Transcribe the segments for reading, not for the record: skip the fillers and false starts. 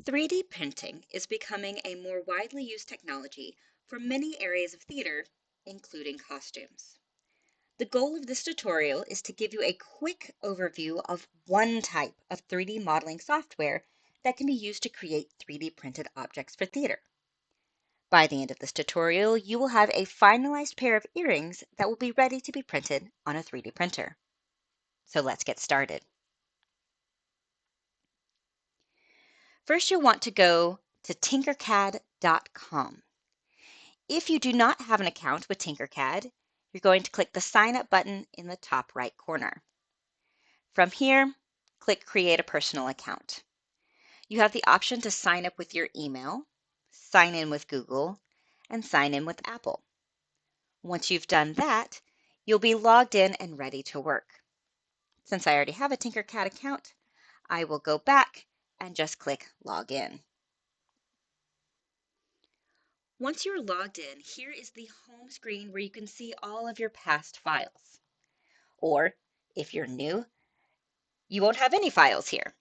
3D printing is becoming a more widely used technology for many areas of theater, including costumes. The goal of this tutorial is to give you a quick overview of one type of 3D modeling software that can be used to create 3D printed objects for theater. By the end of this tutorial, you will have a finalized pair of earrings that will be ready to be printed on a 3D printer. So let's get started. First, you'll want to go to Tinkercad.com. If you do not have an account with Tinkercad, you're going to click the Sign Up button in the top right corner. From here, click Create a Personal Account. You have the option to sign up with your email, sign in with Google, and sign in with Apple. Once you've done that, you'll be logged in and ready to work. Since I already have a Tinkercad account, I will go back and just click Log In. Once you're logged in, here is the home screen where you can see all of your past files. Or, if you're new, you won't have any files here.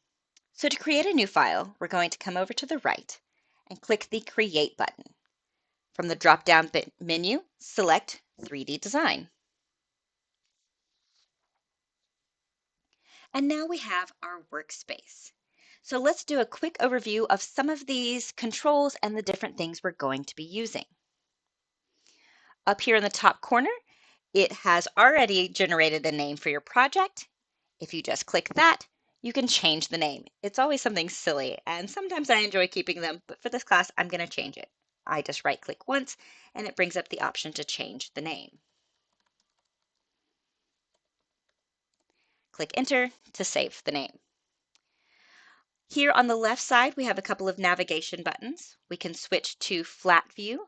So to create a new file, we're going to come over to the right and click the Create button. From the drop-down menu, select 3D Design. And now we have our workspace. So let's do a quick overview of some of these controls and the different things we're going to be using. Up here in the top corner, it has already generated a name for your project. If you just click that, you can change the name. It's always something silly, and sometimes I enjoy keeping them, but for this class, I'm going to change it. I just right-click once, and it brings up the option to change the name. Click Enter to save the name. Here on the left side, we have a couple of navigation buttons. We can switch to Flat View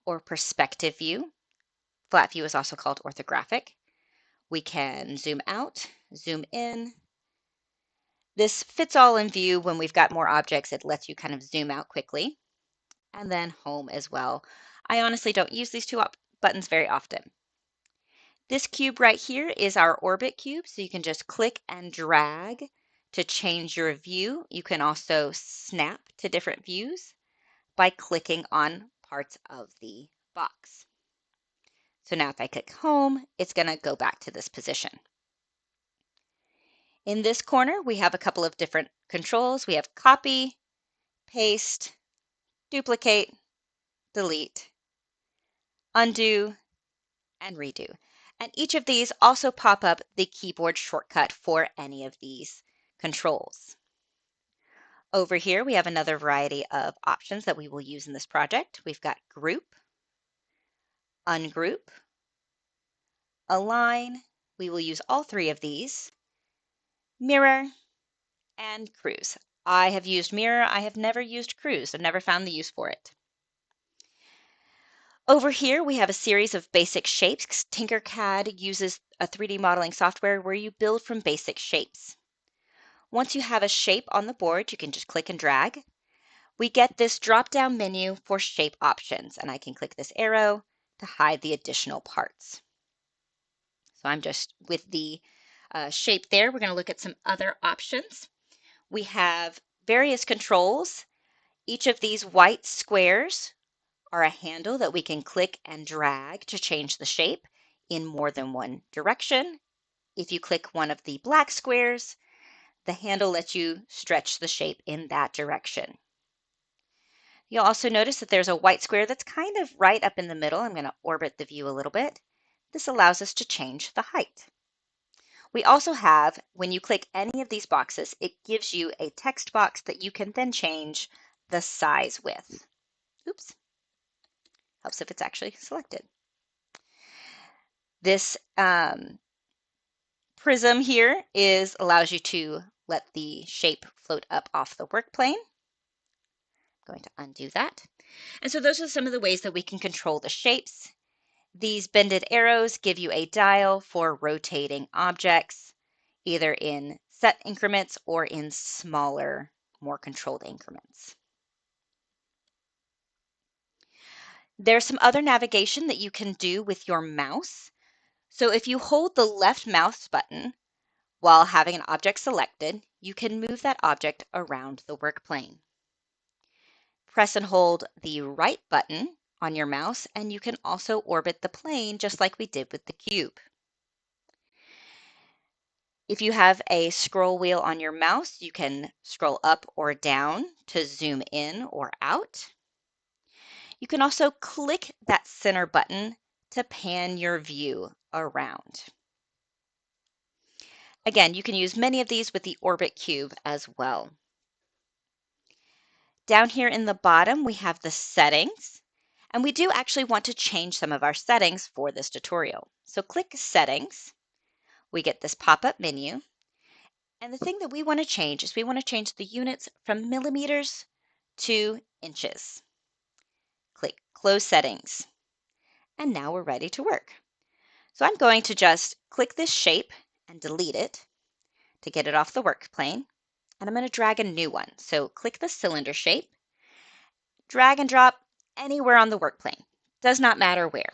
or Perspective View. Flat View is also called orthographic. We can zoom out, zoom in. This fits all in view. When we've got more objects, it lets you kind of zoom out quickly. And then Home as well. I honestly don't use these two buttons very often. This cube right here is our orbit cube, so you can just click and drag to change your view. You can also snap to different views by clicking on parts of the box. So now if I click Home, it's going to go back to this position. In this corner, we have a couple of different controls. We have Copy, Paste, Duplicate, Delete, Undo, and Redo. And each of these also pop up the keyboard shortcut for any of these controls. Over here, we have another variety of options that we will use in this project. We've got Group, Ungroup, Align. We will use all three of these. Mirror, and Cruise. I have used Mirror. I have never used Cruise. I've never found the use for it. Over here, we have a series of basic shapes. Tinkercad uses a 3D modeling software where you build from basic shapes. Once you have a shape on the board, you can just click and drag. We get this drop-down menu for shape options, and I can click this arrow to hide the additional parts. So I'm just with the shape there. We're going to look at some other options. We have various controls. Each of these white squares are a handle that we can click and drag to change the shape in more than one direction. If you click one of the black squares, the handle lets you stretch the shape in that direction. You'll also notice that there's a white square that's kind of right up in the middle. I'm going to orbit the view a little bit. This allows us to change the height. We also have, when you click any of these boxes, it gives you a text box that you can then change the size with. Oops. Helps if it's actually selected. This prism here allows you to let the shape float up off the work plane. I'm going to undo that. And so those are some of the ways that we can control the shapes. These bended arrows give you a dial for rotating objects, either in set increments or in smaller, more controlled increments. There's some other navigation that you can do with your mouse. So if you hold the left mouse button while having an object selected, you can move that object around the work plane. Press and hold the right button on your mouse, and you can also orbit the plane just like we did with the cube. If you have a scroll wheel on your mouse, you can scroll up or down to zoom in or out. You can also click that center button to pan your view around. Again, you can use many of these with the orbit cube as well. Down here in the bottom, we have the settings, and we do actually want to change some of our settings for this tutorial. So click Settings. We get this pop-up menu, and the thing that we want to change is we want to change the units from millimeters to inches. Click Close Settings, and now we're ready to work. So I'm going to just click this shape and delete it to get it off the work plane, and I'm going to drag a new one. So click the cylinder shape, drag and drop anywhere on the work plane. Does not matter where.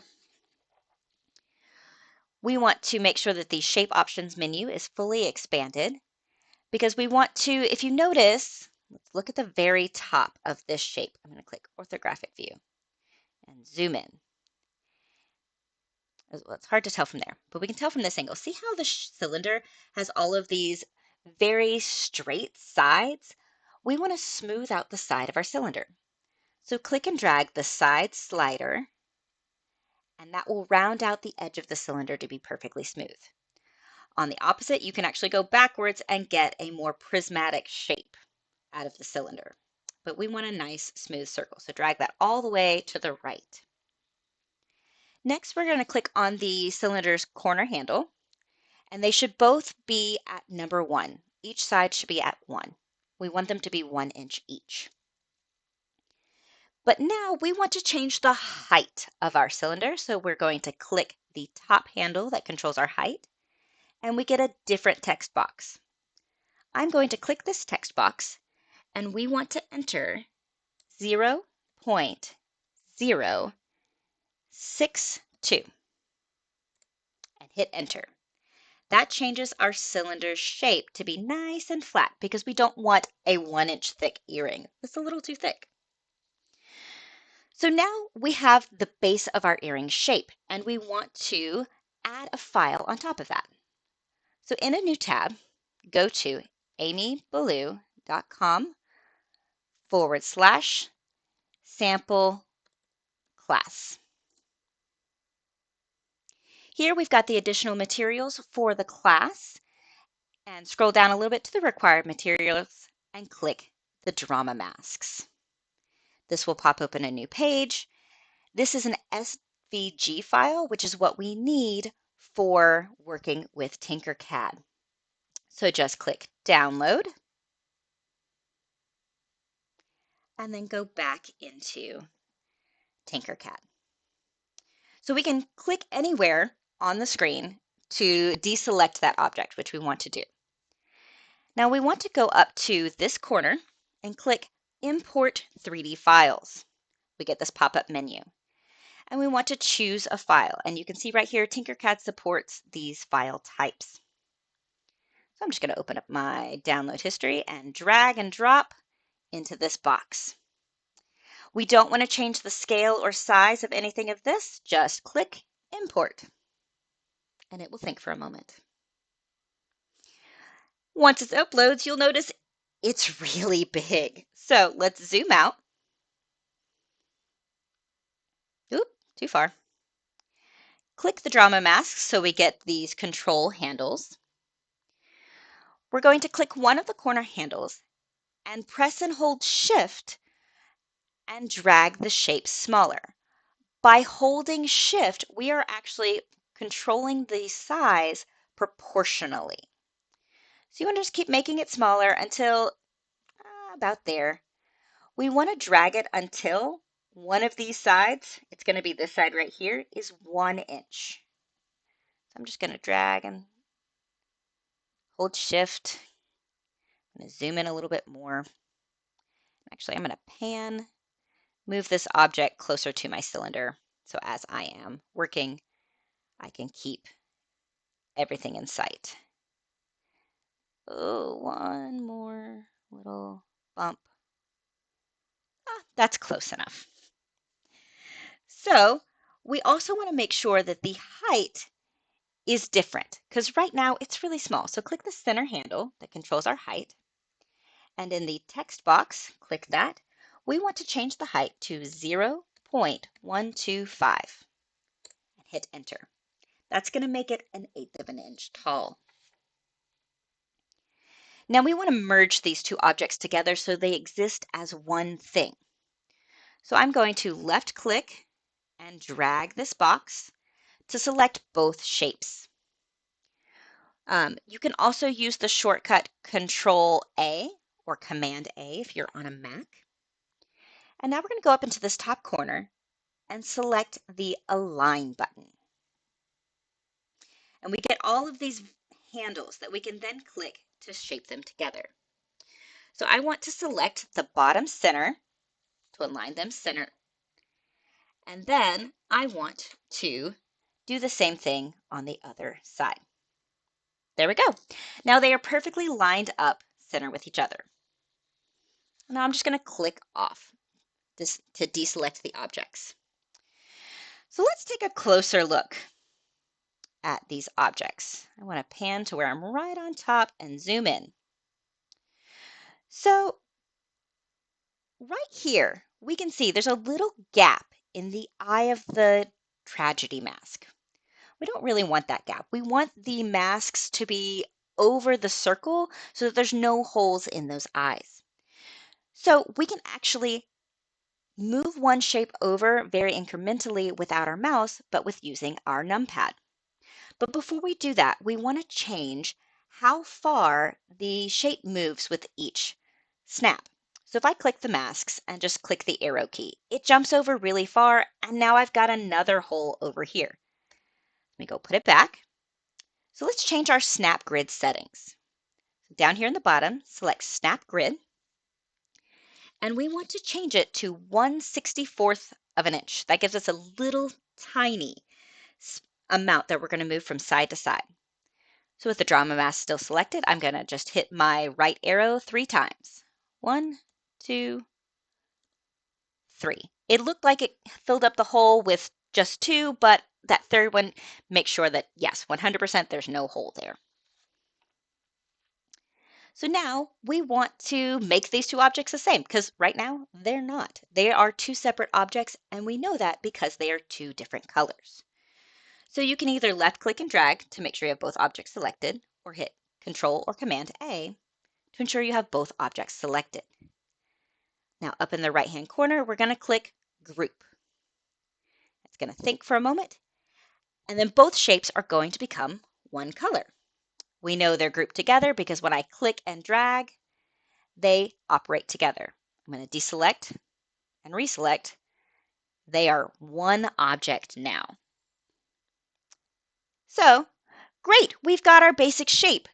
We want to make sure that the Shape Options menu is fully expanded because we want to, if you notice, let's look at the very top of this shape. I'm going to click Orthographic View and zoom in. Well, it's hard to tell from there, but we can tell from this angle. See how the cylinder has all of these very straight sides? We want to smooth out the side of our cylinder. So click and drag the side slider, and that will round out the edge of the cylinder to be perfectly smooth. On the opposite, you can actually go backwards and get a more prismatic shape out of the cylinder. But we want a nice smooth circle, so drag that all the way to the right. Next, we're going to click on the cylinder's corner handle, and they should both be at number 1. Each side should be at 1. We want them to be 1 inch each. But now we want to change the height of our cylinder, so we're going to click the top handle that controls our height, and we get a different text box. I'm going to click this text box, and we want to enter 0.062 and hit enter. That changes our cylinder's shape to be nice and flat because we don't want a 1 inch thick earring. It's a little too thick. So now we have the base of our earring shape, and we want to add a file on top of that. So in a new tab, go to amyballou.com/sample class. Here we've got the additional materials for the class, and scroll down a little bit to the required materials and click the drama masks. This will pop open a new page. This is an SVG file, which is what we need for working with Tinkercad. So just click download and then go back into Tinkercad. So we can click anywhere on the screen to deselect that object, which we want to do. Now we want to go up to this corner and click Import 3D Files. We get this pop-up menu. And we want to choose a file. And you can see right here, Tinkercad supports these file types. So I'm just going to open up my download history and drag and drop into this box. We don't want to change the scale or size of anything of this. Just click Import. And it will think for a moment. Once it uploads, you'll notice it's really big. So let's zoom out. Oop, too far. Click the drama masks so we get these control handles. We're going to click one of the corner handles and press and hold Shift and drag the shape smaller. By holding Shift, we are actually controlling the size proportionally. So you want to just keep making it smaller until about there. We want to drag it until one of these sides, it's going to be this side right here, is 1 inch. So I'm just going to drag and hold Shift. I'm going to zoom in a little bit more. Actually, I'm going to pan, move this object closer to my cylinder. So as I am working, I can keep everything in sight. Oh, one more little bump. That's close enough. So we also want to make sure that the height is different because right now it's really small. So click the center handle that controls our height. And in the text box, click that. We want to change the height to 0.125 and hit enter. That's going to make it 1/8 of an inch tall. Now we want to merge these two objects together so they exist as one thing. So I'm going to left click and drag this box to select both shapes. You can also use the shortcut Control A or Command A if you're on a Mac. And now we're going to go up into this top corner and select the Align button. And we get all of these handles that we can then click to shape them together. So I want to select the bottom center to align them center. And then I want to do the same thing on the other side. There we go. Now they are perfectly lined up center with each other. Now I'm just going to click off this to deselect the objects. So let's take a closer look at these objects. I want to pan to where I'm right on top and zoom in. So right here, we can see there's a little gap in the eye of the tragedy mask. We don't really want that gap. We want the masks to be over the circle so that there's no holes in those eyes. So we can actually move one shape over very incrementally without our mouse, but with using our numpad. But before we do that, we want to change how far the shape moves with each snap. So if I click the masks and just click the arrow key, it jumps over really far, and now I've got another hole over here. Let me go put it back. So let's change our snap grid settings. Down here in the bottom, select snap grid, and we want to change it to 1/64 of an inch. That gives us a little tiny amount that we're going to move from side to side. So with the drama mask still selected, I'm going to just hit my right arrow 3 times. 1, 2, 3. It looked like it filled up the hole with just 2, but that third one, make sure that, yes, 100% there's no hole there. So now we want to make these two objects the same because right now they're not. They are two separate objects, and we know that because they are two different colors. So you can either left click and drag to make sure you have both objects selected, or hit Control or Command A to ensure you have both objects selected. Now up in the right hand corner, we're going to click Group. It's going to think for a moment, and then both shapes are going to become one color. We know they're grouped together because when I click and drag, they operate together. I'm going to deselect and reselect. They are one object now. So, great, we've got our basic shape.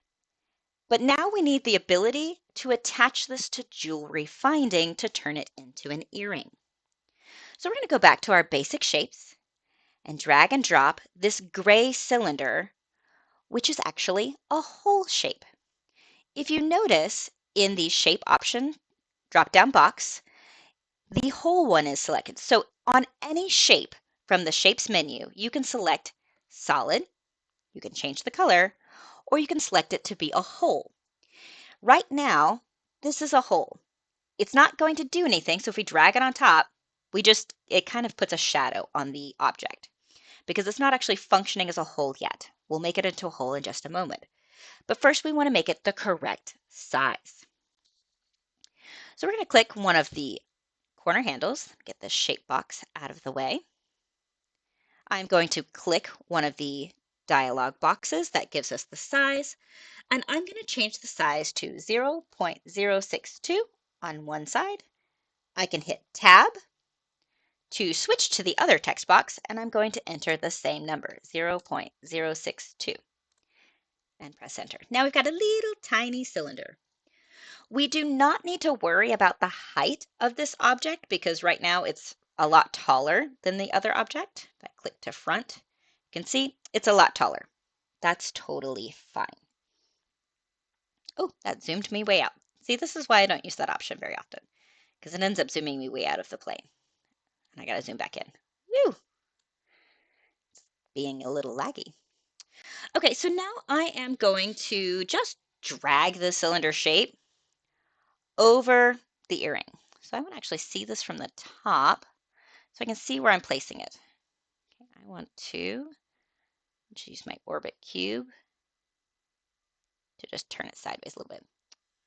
But now we need the ability to attach this to jewelry finding to turn it into an earring. So we're going to go back to our basic shapes and drag and drop this gray cylinder, which is actually a hole shape. If you notice in the shape option drop-down box, the whole one is selected. So on any shape from the Shapes menu, you can select solid, you can change the color, or you can select it to be a hole. Right now, this is a hole. It's not going to do anything, so if we drag it on top, it kind of puts a shadow on the object because it's not actually functioning as a hole yet. We'll make it into a hole in just a moment. But first we want to make it the correct size. So we're going to click one of the corner handles, get the shape box out of the way. I'm going to click one of the dialog boxes that gives us the size, and I'm going to change the size to 0.062 on one side. I can hit Tab to switch to the other text box, and I'm going to enter the same number, 0.062, and press enter. Now we've got a little tiny cylinder. We do not need to worry about the height of this object because right now it's a lot taller than the other object. If I click to front, you can see it's a lot taller. That's totally fine. Oh, that zoomed me way out. See, this is why I don't use that option very often because it ends up zooming me way out of the plane. And I got to zoom back in. Woo! Being a little laggy. Okay, so now I am going to just drag the cylinder shape over the earring. So I want to actually see this from the top so I can see where I'm placing it. Okay, I want to use my orbit cube to just turn it sideways a little bit.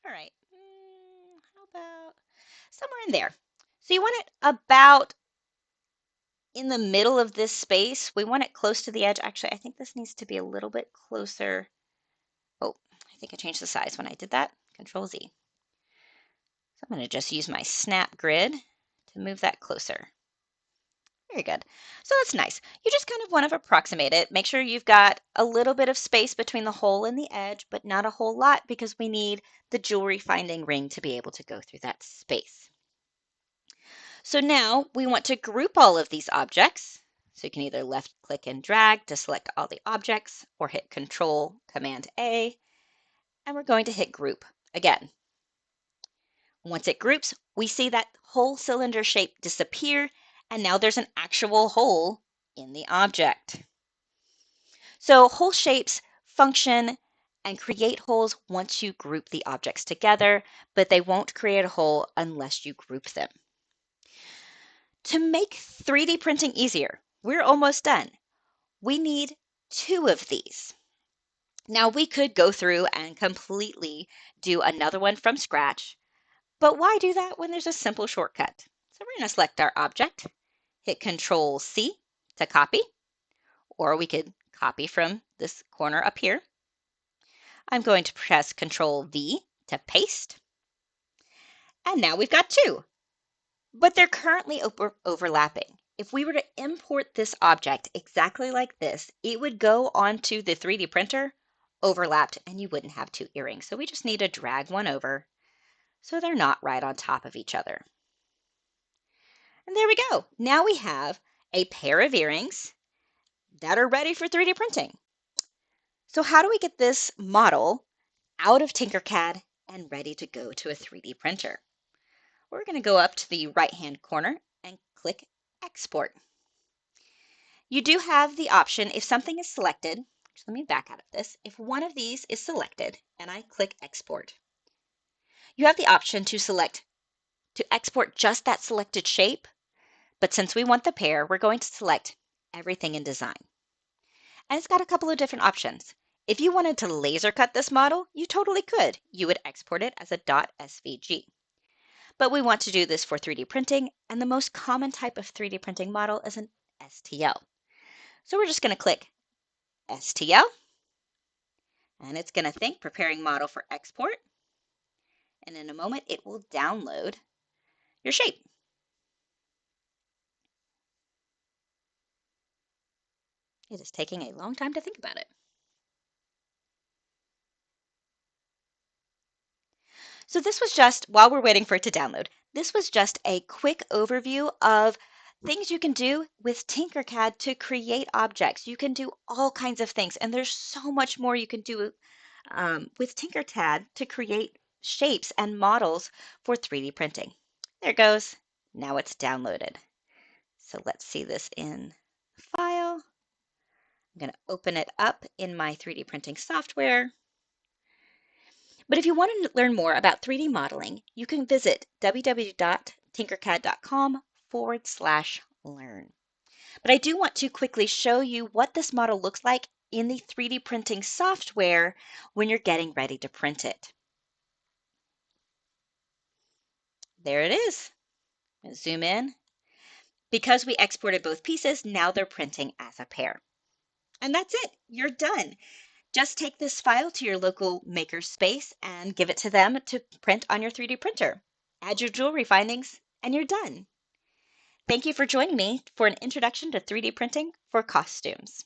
All right, how about somewhere in there? So you want it about in the middle of this space. We want it close to the edge. Actually, I think this needs to be a little bit closer. Oh, I think I changed the size when I did that. Control Z. So I'm going to just use my snap grid to move that closer. Very good. So that's nice. You just kind of want to approximate it. Make sure you've got a little bit of space between the hole and the edge, but not a whole lot because we need the jewelry finding ring to be able to go through that space. So now we want to group all of these objects. So you can either left click and drag to select all the objects or hit Control Command A, and we're going to hit group again. Once it groups, we see that whole cylinder shape disappear, and now there's an actual hole in the object. So hole shapes function and create holes once you group the objects together, but they won't create a hole unless you group them. To make 3D printing easier, we're almost done. We need 2 of these. Now we could go through and completely do another one from scratch, but why do that when there's a simple shortcut? So we're going to select our object, hit Control C to copy, or we could copy from this corner up here. I'm going to press Control V to paste. And now we've got 2, but they're currently overlapping. If we were to import this object exactly like this, it would go onto the 3D printer overlapped and you wouldn't have 2 earrings. So we just need to drag one over so they're not right on top of each other. And there we go. Now we have a pair of earrings that are ready for 3D printing. So how do we get this model out of Tinkercad and ready to go to a 3D printer? We're going to go up to the right-hand corner and click Export. You do have the option, if something is selected, let me back out of this. If one of these is selected and I click Export, you have the option to export just that selected shape, but since we want the pair, we're going to select everything in design. And it's got a couple of different options. If you wanted to laser cut this model, you totally could. You would export it as a .svg. But we want to do this for 3D printing, and the most common type of 3D printing model is an STL. So we're just going to click STL, and it's going to think preparing model for export. And in a moment, it will download your shape. It is taking a long time to think about it. So this was just, while we're waiting for it to download, this was just a quick overview of things you can do with Tinkercad to create objects. You can do all kinds of things, and there's so much more you can do with Tinkercad to create shapes and models for 3D printing. There it goes. Now it's downloaded. So let's see this in File. I'm going to open it up in my 3D printing software. But if you want to learn more about 3D modeling, you can visit www.tinkercad.com/learn. But I do want to quickly show you what this model looks like in the 3D printing software when you're getting ready to print it. There it is. Zoom in. Because we exported both pieces, now they're printing as a pair. And that's it. You're done. Just take this file to your local maker space and give it to them to print on your 3D printer. Add your jewelry findings, and you're done. Thank you for joining me for an introduction to 3D printing for costumes.